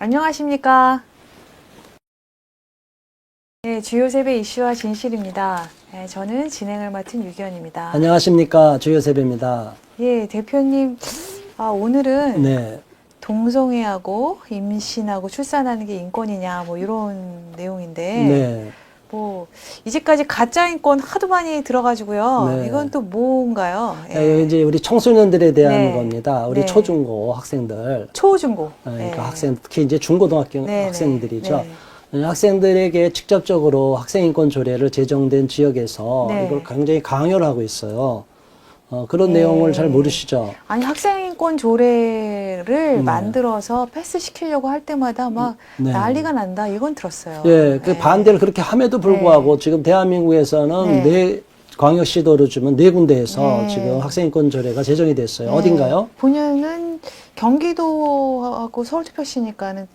안녕하십니까. 네, 주요 세배 이슈와 진실입니다. 네, 저는 진행을 맡은 유기현입니다. 안녕하십니까. 주요세배입니다. 예, 대표님, 오늘은 네. 동성애하고 임신하고 출산하는 게 인권이냐, 뭐 이런 내용인데, 네. 뭐 이제까지 가짜 인권 하도 많이 들어가지고요. 네. 이건 또 뭔가요? 이제 우리 청소년들에 대한 네. 겁니다. 우리 네. 초중고 학생들. 초중고. 그러니까 학생, 특히 이제 중고등학교 네, 학생들이죠. 네. 학생들에게 직접적으로 학생인권 조례를 제정된 지역에서 네. 이걸 굉장히 강요를 하고 있어요. 그런 네. 내용을 잘 모르시죠? 아니, 학생인권 조례를 네. 만들어서 패스시키려고 할 때마다 막 네. 난리가 난다. 이건 들었어요. 예, 그 네. 반대를 그렇게 함에도 불구하고 지금 대한민국에서는 네. 광역시도를 주면 4군데에서 네. 지금 학생인권 조례가 제정이 됐어요. 네. 어딘가요? 본연은 경기도하고 서울특별시니까는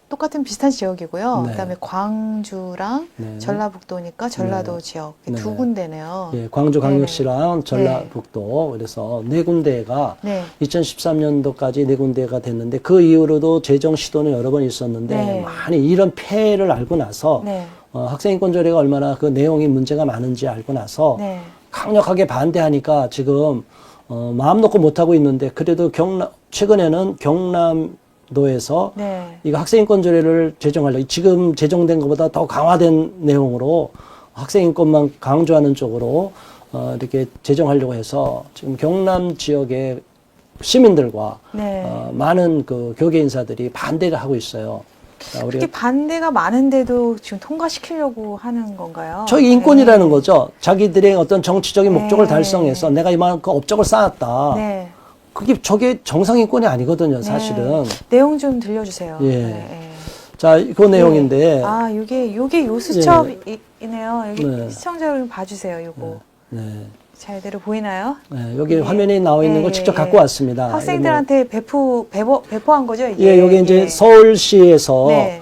똑같은 비슷한 지역이고요. 네. 그다음에 광주랑 네. 전라북도니까 전라도 네. 지역 네. 두 군데네요. 예, 광주광역시랑 전라북도 그래서 4군데가 네. 2013년도까지 4군데가 됐는데 그 이후로도 제정 시도는 여러 번 있었는데 네. 많이 이런 폐해를 알고 나서 네. 학생인권 조례가 얼마나 그 내용이 문제가 많은지 알고 나서 네. 강력하게 반대하니까 지금 마음 놓고 못하고 있는데 그래도 최근에는 경남도에서 네. 이거 학생인권 조례를 제정하려고 지금 제정된 것보다 더 강화된 내용으로 학생인권만 강조하는 쪽으로 이렇게 제정하려고 해서 지금 경남 지역의 시민들과 네. 많은 그 교계 인사들이 반대를 하고 있어요. 그렇게 반대가 많은데도 지금 통과시키려고 하는 건가요? 저희 인권이라는 네. 거죠. 자기들의 어떤 정치적인 목적을 네. 달성해서 내가 이만큼 업적을 쌓았다. 네. 저게 정상인권이 아니거든요, 사실은. 네. 내용 좀 들려주세요. 예. 네. 자, 그 내용인데. 요게 요수첩이네요. 여기 네. 시청자 여러분 봐주세요. 요거. 네. 잘대로 보이나요? 네, 여기 예. 화면에 나와 있는 걸 직접 갖고 왔습니다. 학생들한테 배포한 거죠? 이게? 예, 여기 이제 서울시에서 네.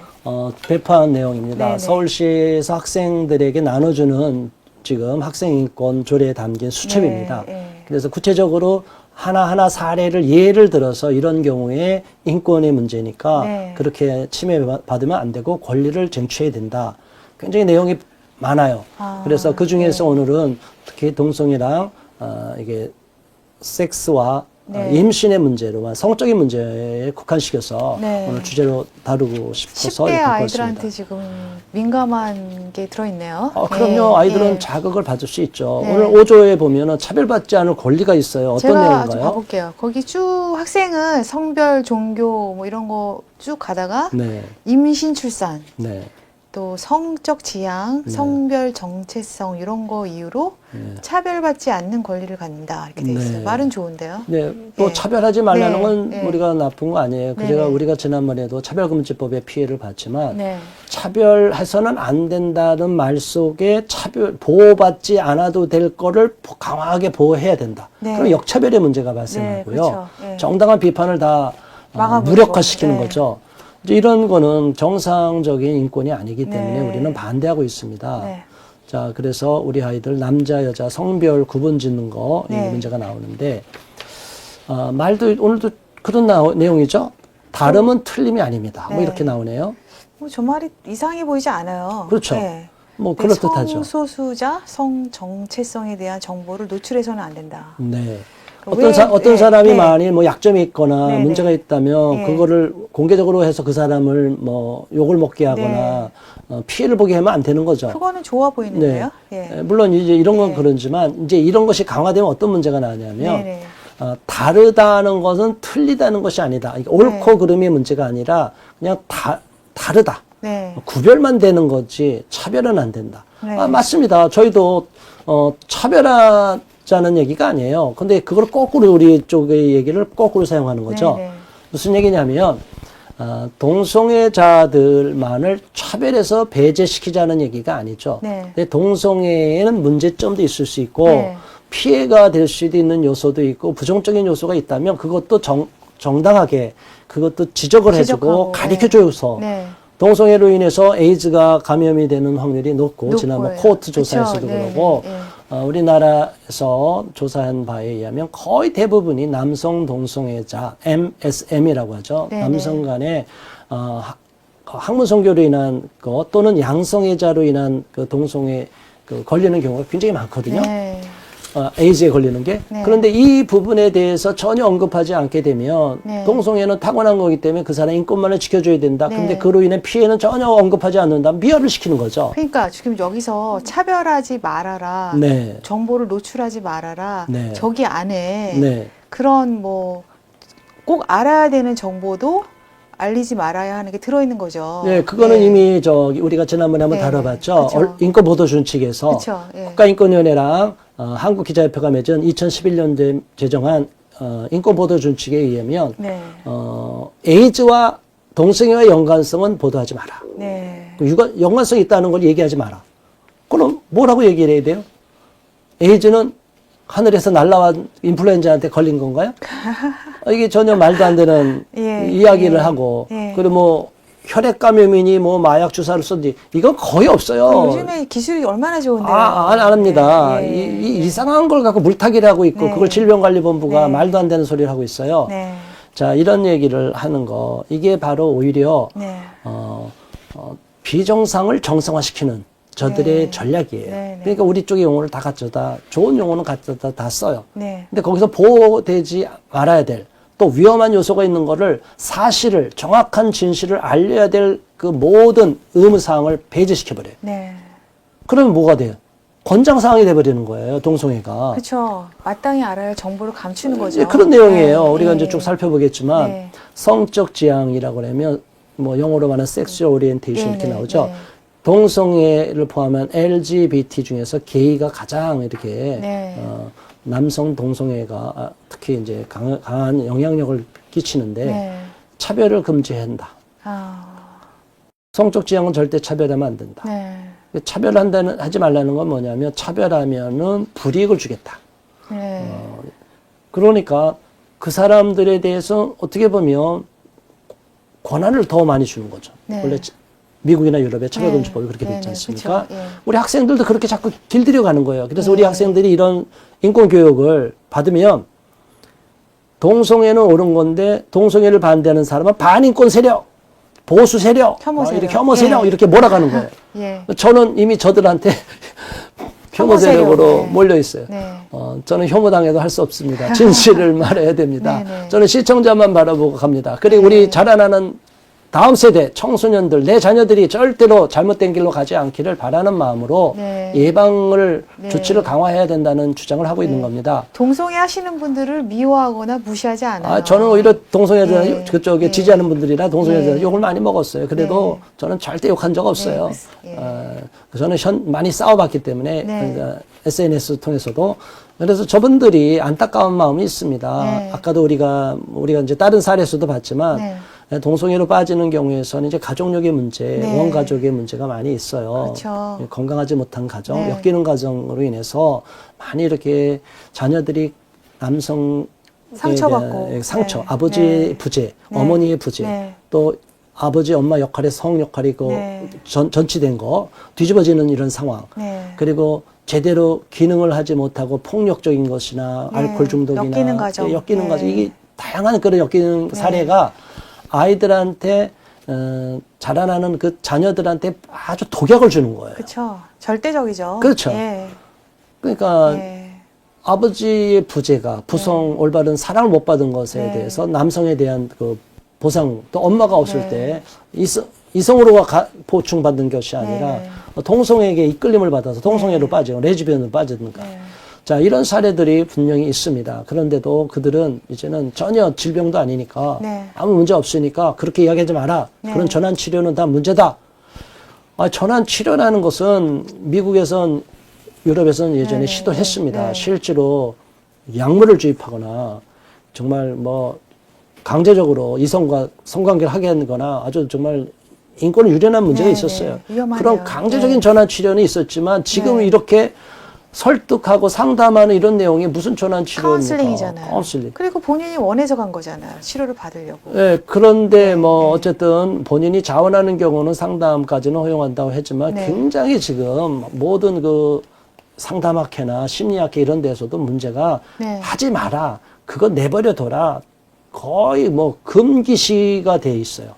배포한 내용입니다. 네네. 서울시에서 학생들에게 나눠주는 지금 학생인권 조례에 담긴 수첩입니다. 네, 네. 그래서 구체적으로 하나하나 사례를 예를 들어서 이런 경우에 인권의 문제니까 네. 그렇게 침해받으면 안 되고 권리를 쟁취해야 된다. 굉장히 내용이 많아요. 그래서 그 중에서 네. 오늘은 특히 동성애랑 이게 섹스와 네. 임신의 문제로만 성적인 문제에 국한시켜서 네. 오늘 주제로 다루고 싶어서 10대 이렇게 갖고 아이들한테 왔습니다. 지금 민감한 게 들어있네요. 그럼요. 아이들은 예. 자극을 받을 수 있죠. 네. 오늘 5조에 보면은 차별받지 않을 권리가 있어요. 어떤 제가 좀 내용인가요? 가볼게요. 거기 쭉 학생은 성별, 종교 뭐 이런 거 쭉 가다가 네, 임신, 출산, 네, 또 성적 지향, 네. 성별 정체성 이런 거 이유로 네. 차별받지 않는 권리를 갖는다 이렇게 돼 있어요. 네. 말은 좋은데요. 네, 또 네. 차별하지 말라는 네. 건 네. 우리가 나쁜 거 아니에요. 네. 그래가 우리가 지난번에도 차별금지법의 피해를 봤지만 네. 차별해서는 안 된다는 말 속에 보호받지 않아도 될 거를 강하게 보호해야 된다. 네. 그럼 역차별의 문제가 발생하고요. 그렇죠. 네. 정당한 비판을 다 막아버리고. 무력화시키는 네. 거죠. 이제 이런 거는 정상적인 인권이 아니기 때문에 네. 우리는 반대하고 있습니다. 네. 자, 그래서 우리 아이들 남자, 여자 성별 구분 짓는 거, 이 네. 문제가 나오는데, 말도 오늘도 그런 내용이죠. 다름은 틀림이 아닙니다. 뭐 네. 이렇게 나오네요. 저 말이 이상해 보이지 않아요. 그렇죠. 네. 뭐 네, 그럴듯하죠. 성소수자 성 정체성에 대한 정보를 노출해서는 안 된다. 네. 왜- 어떤 네, 사람이 네. 만일 뭐 약점이 있거나 네, 문제가 네. 있다면 네. 그거를 공개적으로 해서 그 사람을 뭐 욕을 먹게 하거나 피해를 보게 하면 안 되는 거죠. 그거는 좋아 보이는데요. 예. 물론 이제 이런 건 네. 그렇지만 이제 이런 것이 강화되면 어떤 문제가 나냐면 네네. 다르다는 것은 틀리다는 것이 아니다. 이게 옳고 그름의 문제가 아니라 그냥 다르다. 네. 구별만 되는 거지 차별은 안 된다. 네. 맞습니다. 저희도 차별하자는 얘기가 아니에요. 근데 그걸 거꾸로 우리 쪽의 얘기를 거꾸로 사용하는 거죠. 네네. 무슨 얘기냐면 동성애자들만을 차별해서 배제시키자는 얘기가 아니죠. 네. 근데 동성애에는 문제점도 있을 수 있고 네. 피해가 될 수도 있는 요소도 있고 부정적인 요소가 있다면 그것도 정당하게 그것도 지적을 해주고 지적하고, 가르쳐줘서 네. 동성애로 인해서 에이즈가 감염이 되는 확률이 높고 지난번 코호트 조사에서도 그쵸. 네, 그러고 네, 우리나라에서 조사한 바에 의하면 거의 대부분이 남성 동성애자 MSM이라고 하죠. 네, 남성 간에 학문 성교로 인한 거 또는 양성애자로 인한 그 동성애 그 걸리는 경우가 굉장히 많거든요. 네. 에이즈에 걸리는 게. 네. 그런데 이 부분에 대해서 전혀 언급하지 않게 되면 네. 동성애는 타고난 거기 때문에 그 사람 인권만을 지켜줘야 된다. 네. 근데 그로 인해 피해는 전혀 언급하지 않는다. 미화를 시키는 거죠. 그러니까 지금 여기서 차별하지 말아라. 네. 정보를 노출하지 말아라. 네. 저기 안에 네. 그런 뭐 꼭 알아야 되는 정보도 알리지 말아야 하는 게 들어있는 거죠. 네, 그거는 네. 이미 우리가 지난번에 한번 네. 다뤄봤죠. 그쵸. 인권보도준 측에서 그쵸. 예. 국가인권위원회랑 한국기자협회가 맺은 2011년도에 제정한 인권보도준칙에 의하면 네. 에이즈와 동성애와 연관성은 보도하지 마라. 네. 연관성이 있다는 걸 얘기하지 마라. 그럼 뭐라고 얘기를 해야 돼요? 에이즈는 하늘에서 날라온 인플루엔자한테 걸린 건가요? 이게 전혀 말도 안 되는 예, 이야기를 예, 하고 예. 그리고 뭐 혈액 감염이니 뭐 마약 주사를 쏜지 이건 거의 없어요. 요즘에 기술이 얼마나 좋은데요. 안 합니다. 예, 예, 이 이상한 걸 갖고 물타기를 하고 있고 네. 그걸 질병관리본부가 네. 말도 안 되는 소리를 하고 있어요. 네. 자, 이런 얘기를 하는 거 이게 바로 오히려 네. 비정상을 정상화시키는 저들의 네. 전략이에요. 네, 네. 그러니까 우리 쪽의 용어를 다 갖춰다 좋은 용어는 갖춰다 다 써요. 네. 근데 거기서 보호되지 말아야 될 또 위험한 요소가 있는 거를 사실을 정확한 진실을 알려야 될 그 모든 의무사항을 배제시켜버려요. 네. 그러면 뭐가 돼요? 권장사항이 돼버리는 거예요. 동성애가. 그렇죠. 마땅히 알아야 할 정보를 감추는 거죠. 예, 그런 내용이에요. 네. 우리가 네. 이제 쭉 살펴보겠지만 네. 성적 지향이라고 그러면 뭐 영어로 말하는 섹슈얼 오리엔테이션 네, 이렇게 네, 나오죠. 네. 동성애를 포함한 LGBT 중에서 게이가 가장 이렇게 네. 남성 동성애가 특히 이제 강한 영향력을 끼치는데 네. 차별을 금지한다. 아. 성적 지향은 절대 차별하면 안 된다. 네. 하지 말라는 건 뭐냐면 차별하면은 불이익을 주겠다. 네. 그러니까 그 사람들에 대해서 어떻게 보면 권한을 더 많이 주는 거죠. 네. 원래 미국이나 유럽의 차별금지법이 네. 그렇게 네, 됐지 네. 않습니까? 그쵸. 예. 우리 학생들도 그렇게 자꾸 길들여 가는 거예요. 그래서 네. 우리 학생들이 이런 인권교육을 받으면 동성애는 옳은 건데 동성애를 반대하는 사람은 반인권 세력, 보수 세력, 혐오 세력. 이렇게 혐오 세력 예. 이렇게 몰아가는 거예요. 예. 저는 이미 저들한테 혐오 혐오 세력, 세력으로 네. 몰려 있어요. 네. 저는 혐오당해도 할 수 없습니다. 진실을 말해야 됩니다. 네, 네. 저는 시청자만 바라보고 갑니다. 그리고 우리 자라나는 다음 세대 청소년들, 내 자녀들이 절대로 잘못된 길로 가지 않기를 바라는 마음으로 네. 예방을 네. 조치를 강화해야 된다는 주장을 하고 있는 겁니다. 동성애 하시는 분들을 미워하거나 무시하지 않아요. 저는 오히려 동성애들 네. 그쪽에 네. 지지하는 분들이라 동성애들 네. 욕을 많이 먹었어요. 그래도 네. 저는 절대 욕한 적 없어요. 네. 예. 저는 많이 싸워봤기 때문에 네. 그러니까 SNS 통해서도 그래서 저분들이 안타까운 마음이 있습니다. 네. 아까도 우리가 이제 다른 사례에서도 봤지만 네. 동성애로 빠지는 경우에서는 이제 가족력의 문제, 네. 원가족의 문제가 많이 있어요. 그렇죠. 건강하지 못한 가정, 네. 엮이는 가정으로 인해서 많이 이렇게 자녀들이 남성 상처받고. 상처, 네. 아버지의 네. 부재, 네. 어머니의 부재, 네. 또 아버지, 엄마 역할에 성 역할이 네. 전치된 거, 뒤집어지는 이런 상황. 네. 그리고 제대로 기능을 하지 못하고 폭력적인 것이나 네. 알코올 중독이나 엮이는 가정. 엮이는 네. 가정. 이게 다양한 그런 엮이는 네. 사례가 아이들한테 자라나는 그 자녀들한테 아주 독약을 주는 거예요. 그렇죠. 절대적이죠. 그렇죠. 예. 그러니까 예. 아버지의 부재가 부성 올바른 사랑을 못 받은 것에 네. 대해서 남성에 대한 그 보상 또 엄마가 없을 네. 때 이성으로 보충받는 것이 아니라 네. 동성에게 이끌림을 받아서 동성애로 네. 빠지고 레즈비언으로 빠지든가. 네. 자, 이런 사례들이 분명히 있습니다. 그런데도 그들은 이제는 전혀 질병도 아니니까 네. 아무 문제 없으니까 그렇게 이야기하지 마라. 네. 그런 전환 치료는 다 문제다. 전환 치료라는 것은 미국에선 유럽에서는 예전에 네, 시도했습니다. 네. 실제로 약물을 주입하거나 정말 뭐 강제적으로 이성과 성관계를 하게 하거나 아주 정말 인권을 유린한 문제가 네, 있었어요. 네. 위험하네요. 그런 강제적인 네. 전환 치료는 있었지만 지금 네. 이렇게 설득하고 상담하는 이런 내용이 무슨 전환 치료입니까? 카운슬링이잖아요. 카운슬링. 그리고 본인이 원해서 간 거잖아요. 치료를 받으려고. 네, 그런데 네, 뭐 네. 어쨌든 본인이 자원하는 경우는 상담까지는 허용한다고 했지만 네. 굉장히 지금 모든 그 상담학회나 심리학회 이런 데서도 문제가 네. 하지 마라. 그거 내버려 둬라. 거의 뭐 금기시가 돼 있어요.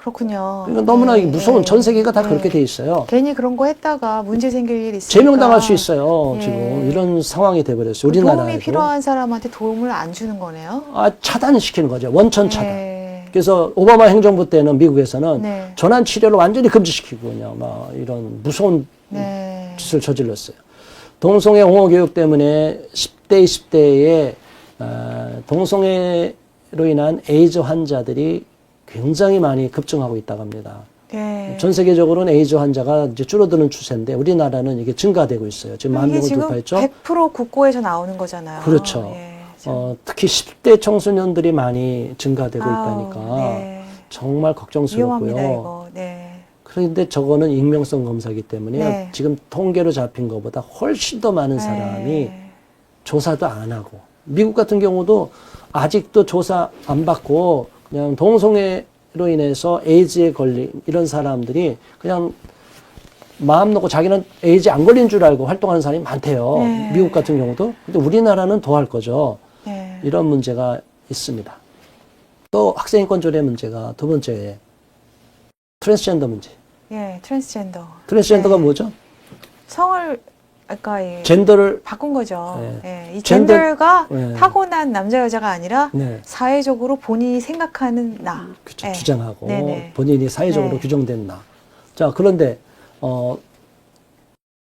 그렇군요. 그러니까 너무나 네, 무서운 네. 전 세계가 다 네. 그렇게 돼 있어요. 괜히 그런 거 했다가 문제 생길 일 있으니까 제명당할 수 있어요. 예. 지금 이런 상황이 돼버렸어요. 도움이 우리나라에도. 필요한 사람한테 도움을 안 주는 거네요. 차단시키는 거죠. 원천 차단. 네. 그래서 오바마 행정부 때는 미국에서는 네. 전환 치료를 완전히 금지시키고 그냥 막 이런 무서운 네. 짓을 저질렀어요. 동성애 옹호 교육 때문에 10대, 20대에 동성애로 인한 에이즈 환자들이 굉장히 많이 급증하고 있다고 합니다. 네. 전 세계적으로는 에이즈 환자가 이제 줄어드는 추세인데 우리나라는 이게 증가되고 있어요. 지금 10,000명을 이게 지금 돌파했죠. 100% 국고에서 나오는 거잖아요. 그렇죠. 예, 특히 10대 청소년들이 많이 증가되고 아우, 있다니까 네. 정말 걱정스럽고요. 위험합니다, 이거. 네. 그런데 저거는 익명성 검사이기 때문에 네. 지금 통계로 잡힌 것보다 훨씬 더 많은 사람이 네. 조사도 안 하고 미국 같은 경우도 아직도 조사 안 받고 그냥 동성애로 인해서 에이즈에 걸린 이런 사람들이 그냥 마음 놓고 자기는 에이즈 안 걸린 줄 알고 활동하는 사람이 많대요. 네. 미국 같은 경우도. 근데 우리나라는 더 할 거죠. 네. 이런 문제가 있습니다. 또 학생인권 조례 문제가 두 번째에 트랜스젠더 문제. 예, 트랜스젠더. 트랜스젠더가 네. 뭐죠? 성을 아까 젠더를 바꾼 거죠. 네. 예, 이 젠더- 젠더가 네. 타고난 남자 여자가 아니라 네. 사회적으로 본인이 생각하는 나. 그쵸, 예. 주장하고 네네. 본인이 사회적으로 네. 규정된 나. 자, 그런데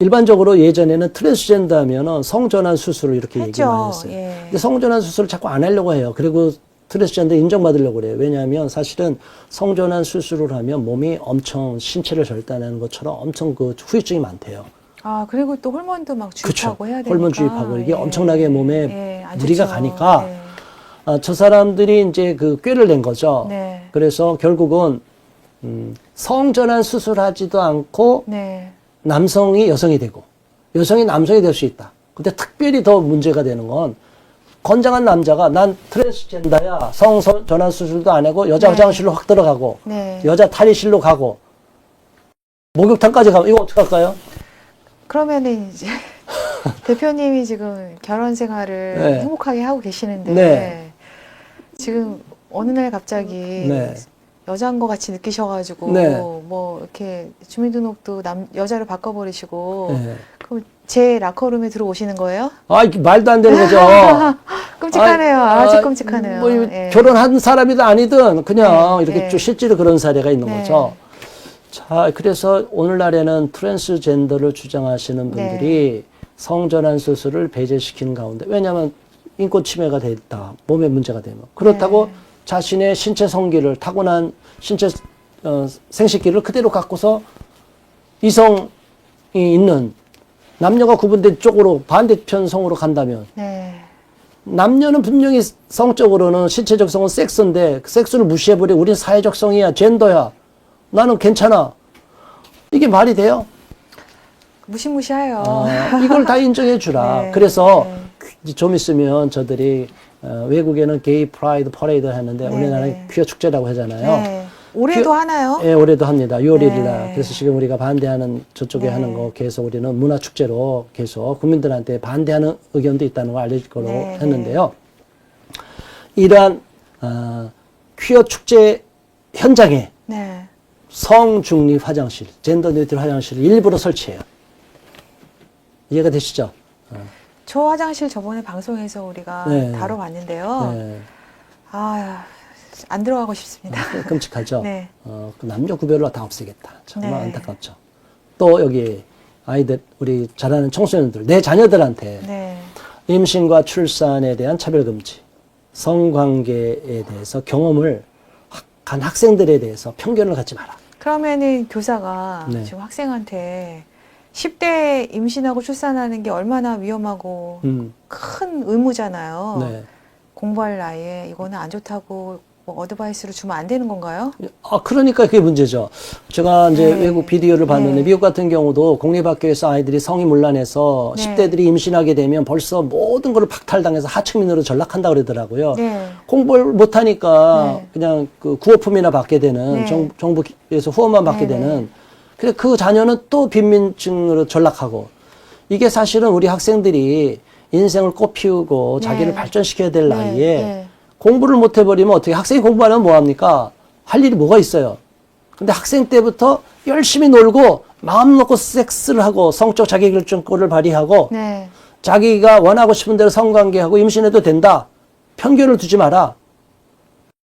일반적으로 예전에는 트랜스젠더 하면은 성전환 수술을 이렇게 얘기를 많이 했죠. 했어요. 예. 근데 성전환 수술을 자꾸 안 하려고 해요. 그리고 트랜스젠더 인정받으려고 그래요. 왜냐하면 사실은 성전환 수술을 하면 몸이 엄청 신체를 절단하는 것처럼 엄청 그 후유증이 많대요. 아, 그리고 또 호르몬도 막 주입하고 해야 되니까. 호르몬 주입하고 이게 엄청나게 몸에 예, 안 무리가 좋죠. 가니까 예. 저 사람들이 이제 그 꾀를 낸 거죠. 네. 그래서 결국은 성전환 수술하지도 않고 네. 남성이 여성이 되고 여성이 남성이 될 수 있다. 근데 특별히 더 문제가 되는 건 건장한 남자가 난 트랜스젠더야. 성전환 수술도 안 하고 여자 네. 화장실로 확 들어가고 네. 여자 탈의실로 가고 목욕탕까지 가면 이거 어떡할까요? 그러면은 이제 대표님이 지금 결혼 생활을 네. 행복하게 하고 계시는데 네. 지금 어느 날 갑자기 네. 여자인 것 같이 느끼셔가지고 네. 뭐 이렇게 주민등록도 여자로 바꿔버리시고 네. 그럼 제 라커룸에 들어오시는 거예요? 아, 이게 말도 안 되는 거죠. 끔찍하네요. 아주 끔찍하네요. 뭐 예. 결혼한 사람이든 아니든 그냥 네, 이렇게 네. 좀 실제로 그런 사례가 있는 네. 거죠. 자, 그래서 오늘날에는 트랜스젠더를 주장하시는 분들이 성전환 수술을 배제시키는 가운데, 왜냐하면 인권 침해가 됐다, 몸에 문제가 되면. 그렇다고 네. 자신의 신체 성기를, 타고난 신체 생식기를 그대로 갖고서 이성이 있는 남녀가 구분된 쪽으로 반대편 성으로 간다면, 네. 남녀는 분명히 성적으로는 신체적 성은 섹스인데 그 섹스를 무시해버리고 우린 사회적 성이야, 젠더야, 나는 괜찮아. 이게 말이 돼요? 무시무시해요. 이걸 다 인정해 주라. 네, 그래서 네. 이제 좀 있으면 저들이 외국에는 게이 프라이드 퍼레이드 하는데 네, 우리나라는 네. 퀴어 축제라고 하잖아요. 네. 올해도 하나요? 예, 올해도 합니다. 6월 1일 날. 네. 그래서 지금 우리가 반대하는 저쪽에 네. 하는 거 계속 우리는 문화축제로 계속 국민들한테 반대하는 의견도 있다는 걸 알릴 거로 네, 했는데요. 이러한 퀴어 축제 현장에 네. 성중립 화장실, 젠더 뉴트럴 화장실을 일부러 설치해요. 이해가 되시죠? 저 화장실 저번에 방송에서 우리가 네. 다뤄봤는데요. 네. 아, 안 들어가고 싶습니다. 끔찍하죠? 네. 그 남녀 구별로 다 없애겠다. 정말 네. 안타깝죠. 또 여기 아이들, 우리 자라는 청소년들, 내 자녀들한테 네. 임신과 출산에 대한 차별금지, 성관계에 대해서 경험을 한 학생들에 대해서 편견을 갖지 마라. 그러면은 교사가 네. 지금 학생한테 10대 임신하고 출산하는 게 얼마나 위험하고 큰 의무잖아요. 네. 공부할 나이에 이거는 안 좋다고 뭐 어드바이스를 주면 안 되는 건가요? 그러니까 그게 문제죠. 제가 이제 네. 외국 비디오를 봤는데 네. 미국 같은 경우도 공립학교에서 아이들이 성이문란해서 네. 10대들이 임신하게 되면 벌써 모든 걸 박탈당해서 하층민으로 전락한다 그러더라고요. 네. 공부를 못하니까 네. 그냥 그 구호품이나 받게 되는 네. 정부에서 후원만 받게 네, 되는 그래 그 자녀는 또 빈민층으로 전락하고 이게 사실은 우리 학생들이 인생을 꽃피우고 네. 자기를 발전시켜야 될 나이에 네. 공부를 못 해버리면 어떻게 학생이 공부하면 뭐합니까? 할 일이 뭐가 있어요? 근데 학생 때부터 열심히 놀고 마음 놓고 섹스를 하고 성적 자기결정권을 발휘하고 네. 자기가 원하고 싶은 대로 성관계하고 임신해도 된다. 편견을 두지 마라.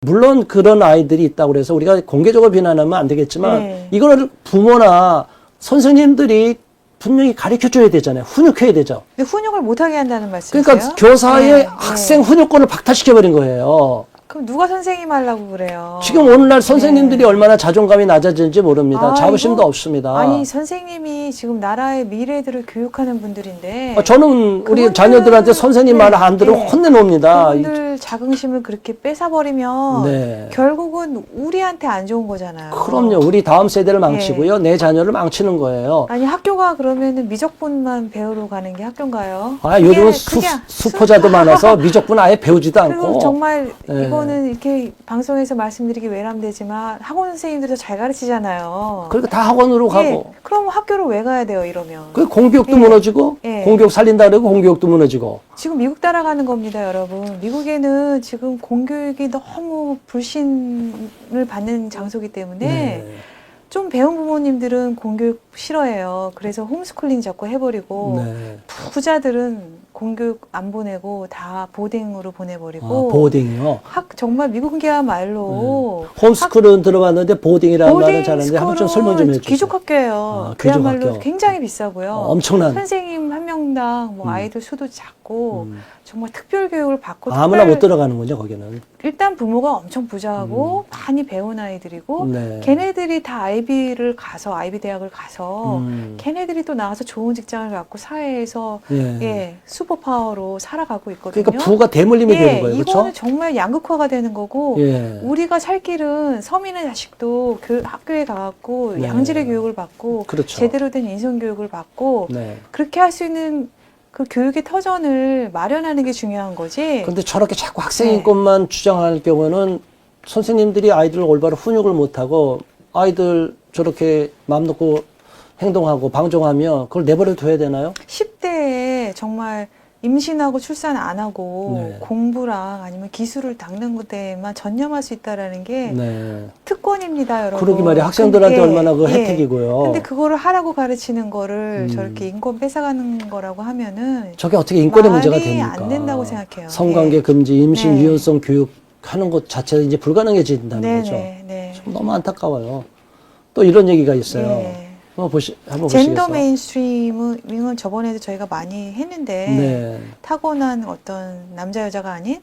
물론 그런 아이들이 있다고 그래서 우리가 공개적으로 비난하면 안 되겠지만 네. 이거를 부모나 선생님들이 분명히 가르쳐줘야 되잖아요. 훈육해야 되죠. 근데 훈육을 못하게 한다는 말씀이세요? 그러니까 교사의 네, 학생 네. 훈육권을 박탈시켜버린 거예요. 그럼 누가 선생님 하려고 그래요? 지금 오늘날 선생님들이 얼마나 자존감이 낮아지는지 모릅니다. 아, 자부심도 이거- 없습니다. 아니 선생님이 지금 나라의 미래들을 교육하는 분들인데 저는 우리 그분들- 자녀들한테 선생님 말 안 들으면 네. 혼내놓습니다. 그분들 자긍심을 그렇게 뺏어버리면 네. 결국은 우리한테 안 좋은 거잖아요. 그럼요. 우리 다음 세대를 망치고요. 내 자녀를 망치는 거예요. 아니 학교가 그러면은 미적분만 배우러 가는 게 학교인가요? 아, 그게- 요즘은 그게 수포자도 많아서 미적분 아예 배우지도 그리고 않고. 정말 네. 이거는 이렇게 방송에서 말씀드리기 외람되지만 학원 선생님들도 잘 가르치잖아요. 그러니까 다 학원으로 예, 가고. 그럼 학교를 왜 가야 돼요 이러면? 그 공교육도 예. 무너지고, 예. 공교육 살린다 그러고 공교육도 무너지고. 지금 미국 따라가는 겁니다, 여러분. 미국에는 지금 공교육이 너무 불신을 받는 장소이기 때문에 네. 좀 배운 부모님들은 공교육 싫어해요. 그래서 홈스쿨링 자꾸 해버리고 네. 부자들은 공교육 안 보내고 다 보딩으로 보내버리고 보딩이요. 정말 미국이야말로 홈스쿨은 들어봤는데 보딩이라는 말은 잘 아는데 한번 좀 스쿨은 설명 좀 해주세요. 귀족학교예요. 아, 그야말로 귀족학교. 굉장히 비싸고요. 엄청난. 선생님 한 명당 뭐 아이들 수도 작고 정말 특별 교육을 받고 아무나 못 들어가는군요, 거기는. 일단 부모가 엄청 부자하고 많이 배운 아이들이고 네. 걔네들이 다 아이비 대학을 가서 걔네들이 또 나와서 좋은 직장을 갖고 사회에서 예. 예, 슈퍼파워로 살아가고 있거든요. 그러니까 부가 대물림이 되는 거예요, 그렇죠? 이거는 정말 양극화가 되는 거고 예. 우리가 살 길은 서민의 자식도 학교에 가갖고 네. 양질의 교육을 받고 그렇죠. 제대로 된 인성 교육을 받고 네. 그렇게 할 수 있는 그 교육의 터전을 마련하는 게 중요한 거지. 그런데 저렇게 자꾸 학생 네. 인권만 주장할 경우는 선생님들이 아이들을 올바로 훈육을 못하고 아이들 저렇게 마음 놓고 행동하고 방종하면 그걸 내버려 둬야 되나요? 10대에 정말 임신하고 출산 안 하고 네. 공부랑 아니면 기술을 닦는 것에만 전념할 수 있다라는 게 네. 특권입니다, 여러분. 그러기 말이에요. 학생들한테 근데, 얼마나 그 예. 혜택이고요. 근데 그거를 하라고 가르치는 거를 저렇게 인권 뺏어가는 거라고 하면은 저게 어떻게 인권의 말이 문제가 됩니까? 안 된다고 생각해요. 성관계 예. 금지, 임신 네. 유연성 교육 하는 것 자체가 이제 불가능해진다는 거죠. 네. 참 너무 안타까워요. 또 이런 얘기가 있어요. 예. 한번 젠더 보시겠어요? 메인스트리밍은 저번에도 저희가 많이 했는데 네. 타고난 어떤 남자 여자가 아닌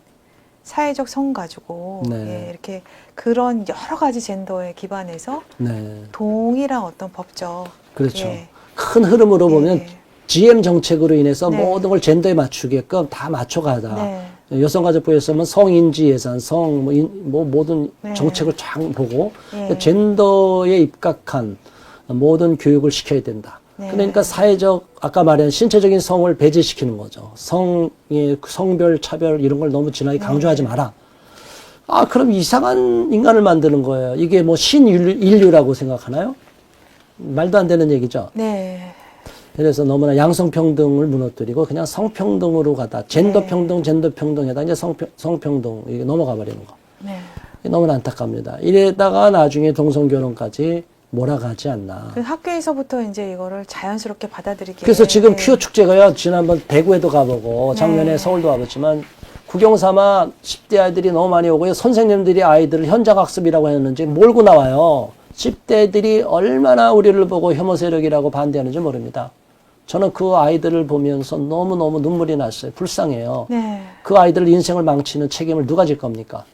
사회적 성 가지고 네. 예, 이렇게 그런 여러 가지 젠더에 기반해서 네. 동일한 어떤 법적 그렇죠. 예. 큰 흐름으로 보면 예. GM 정책으로 인해서 네. 모든 걸 젠더에 맞추게끔 다 맞춰가다. 네. 여성가족부에서는 성인지 예산, 모든 네. 정책을 쫙 보고 예. 젠더에 입각한 모든 교육을 시켜야 된다. 네. 그러니까 사회적 아까 말한 신체적인 성을 배제시키는 거죠. 성별 차별 이런 걸 너무 진하게 강조하지 마라. 아, 그럼 이상한 인간을 만드는 거예요. 이게 뭐 신인류라고 생각하나요? 말도 안 되는 얘기죠. 네. 그래서 너무나 양성평등을 무너뜨리고 그냥 성평등으로 가다. 젠더평등에다 이제 성평등 이게 넘어가 버리는 거. 네. 너무나 안타깝니다. 이래다가 나중에 동성결혼까지 몰아가지 않나. 그 학교에서부터 이제 이거를 자연스럽게 받아들이게. 그래서 지금 퀴어 축제가요. 지난번 대구에도 가보고 작년에 네. 서울도 가봤지만 구경 삼아 10대 아이들이 너무 많이 오고요. 선생님들이 아이들을 현장학습이라고 했는지 몰고 나와요. 10대들이 얼마나 우리를 보고 혐오 세력이라고 반대하는지 모릅니다. 저는 그 아이들을 보면서 너무너무 눈물이 났어요. 불쌍해요. 네. 그 아이들 인생을 망치는 책임을 누가 질 겁니까?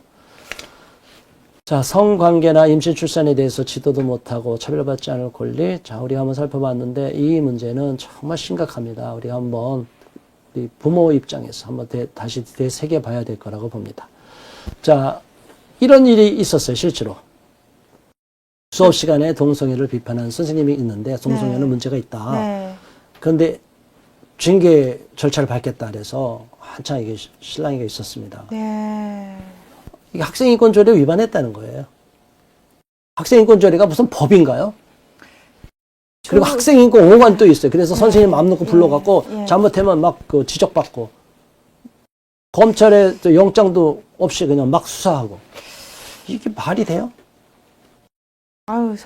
자, 성관계나 임신 출산에 대해서 지도도 못하고 차별받지 않을 권리. 자, 우리가 한번 살펴봤는데 이 문제는 정말 심각합니다. 우리 한번 우리 부모 입장에서 한번 다시 되새겨 봐야 될 거라고 봅니다. 자, 이런 일이 있었어요, 실제로. 수업 시간에 동성애를 비판하는 선생님이 있는데 동성애는 네. 문제가 있다. 네. 그런데 징계 절차를 밟겠다 그래서 한창 이게 실랑이가 있었습니다. 네. 이게 학생인권조례 위반했다는 거예요. 학생인권조례가 무슨 법인가요? 그리고 학생인권 5호관 또 있어요. 그래서 선생님 마음 놓고 불러갖고 예. 잘못하면 막 그 지적받고 검찰에 또 영장도 없이 그냥 막 수사하고 이게 말이 돼요? 아유,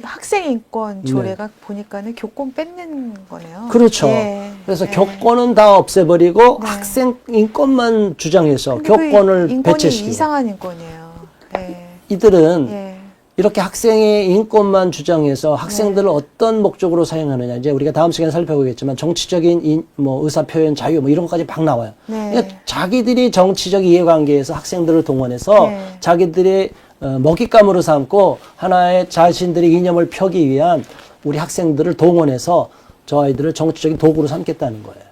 학생 인권 조례가 보니까는 교권 뺏는 거네요. 그렇죠. 예. 그래서 예. 교권은 다 없애버리고 네. 학생 인권만 주장해서 근데 그 교권을 인권이 배제시키고. 이상한 인권이에요. 예. 이들은 예. 이렇게 학생의 인권만 주장해서 학생들을 네. 어떤 목적으로 사용하느냐. 이제 우리가 다음 시간에 살펴보겠지만 정치적인 뭐 의사표현 자유 뭐 이런 것까지 막 나와요. 네. 그러니까 자기들이 정치적 이해관계에서 학생들을 동원해서 네. 자기들의 먹잇감으로 삼고 하나의 자신들의 이념을 펴기 위한 우리 학생들을 동원해서 저 아이들을 정치적인 도구로 삼겠다는 거예요.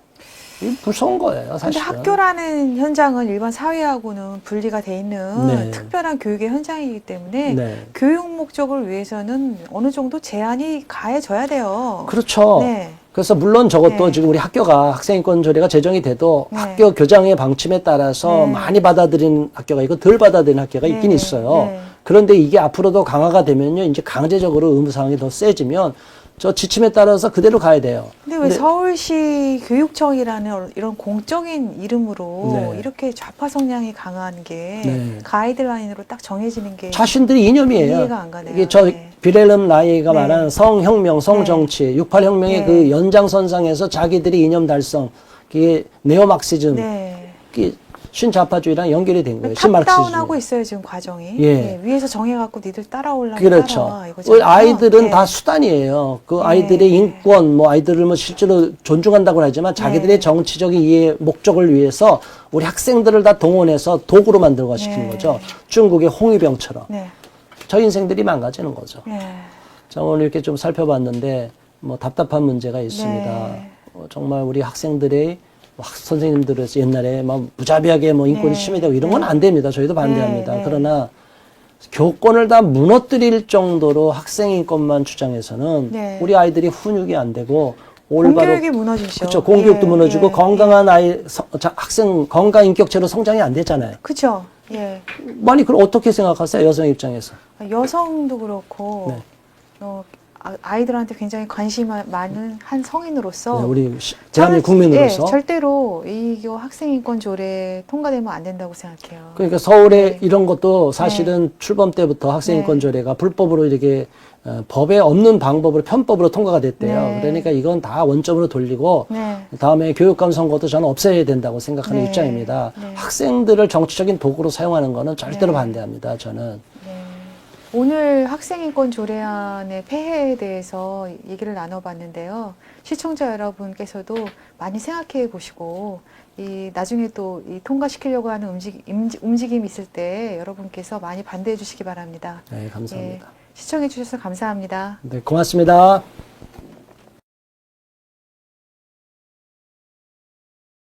이게 무서운 거예요, 근데 사실은. 학교라는 현장은 일반 사회하고는 분리가 돼 있는 네. 특별한 교육의 현장이기 때문에 네. 교육 목적을 위해서는 어느 정도 제한이 가해져야 돼요. 그렇죠. 네. 그래서 물론 저것도 네. 지금 우리 학교가 학생인권 조례가 제정이 돼도 네. 학교 교장의 방침에 따라서 네. 많이 받아들이는 학교가 있고 덜 받아들이는 학교가 네. 있긴 있어요. 네. 그런데 이게 앞으로도 강화가 되면요, 이제 강제적으로 의무사항이 더 세지면 저 지침에 따라서 그대로 가야 돼요. 근데 왜 서울시 교육청이라는 이런 공적인 이름으로 네. 이렇게 좌파 성향이 강한 게 네. 가이드라인으로 딱 정해지는 게 자신들의 이념이에요. 이해가 안 가네요. 이게 저 네. 비렐름 라이가 네. 말하는 성혁명, 성정치, 68혁명의 네. 그 연장선상에서 자기들의 이념 달성, 그게 네오막시즘, 네. 그게 신좌파주의랑 연결이 된 거예요. 탑다운하고 신마르크시즘. 있어요 지금 과정이. 예. 예, 위에서 정해갖고 니들 따라오려면 그렇죠. 따라와 그 이거잖아요. 아이들은 예. 다 수단이에요. 그 네. 아이들의 인권, 뭐 아이들을 뭐 실제로 존중한다고 하지만 자기들의 네. 정치적인 이해 목적을 위해서 우리 학생들을 다 동원해서 도구로 만들고 시키는 네. 거죠. 중국의 홍위병처럼. 네. 저 인생들이 망가지는 거죠. 예. 자, 오늘 이렇게 좀 살펴봤는데 뭐 답답한 문제가 있습니다. 네. 정말 우리 학생들의 선생님들은 옛날에 막 무자비하게 뭐 인권이 네. 침해되고 이런 건 네. 안 됩니다. 저희도 반대합니다. 네. 네. 그러나 교권을 다 무너뜨릴 정도로 학생 인권만 주장해서는 네. 우리 아이들이 훈육이 안 되고 올바로 공교육이 무너지죠. 그렇죠. 공교육도 예, 무너지고 예, 건강한 아이 학생 건강 인격체로 성장이 안 되잖아요. 그렇죠. 예. 아니 그럼 어떻게 생각하세요? 여성 입장에서. 여성도 그렇고 네. 아이들한테 굉장히 관심이 많은 한 성인으로서 네, 우리 대한민국 국민으로서. 예, 절대로 이거 학생인권 조례 통과되면 안 된다고 생각해요. 그러니까 서울에 네. 이런 것도 사실은 출범 때부터 학생인권 네. 조례가 불법으로 이렇게 법에 없는 방법으로 편법으로 통과가 됐대요. 네. 그러니까 이건 다 원점으로 돌리고 네. 다음에 교육감 선거도 저는 없애야 된다고 생각하는 네. 입장입니다. 네. 학생들을 정치적인 도구로 사용하는 거는 절대로 네. 반대합니다. 저는. 네. 오늘 학생인권 조례안의 폐해에 대해서 얘기를 나눠봤는데요. 시청자 여러분께서도 많이 생각해 보시고 나중에 또 통과시키려고 하는 움직임이 있을 때 여러분께서 많이 반대해 주시기 바랍니다. 네, 감사합니다. 예, 시청해 주셔서 감사합니다. 네, 고맙습니다.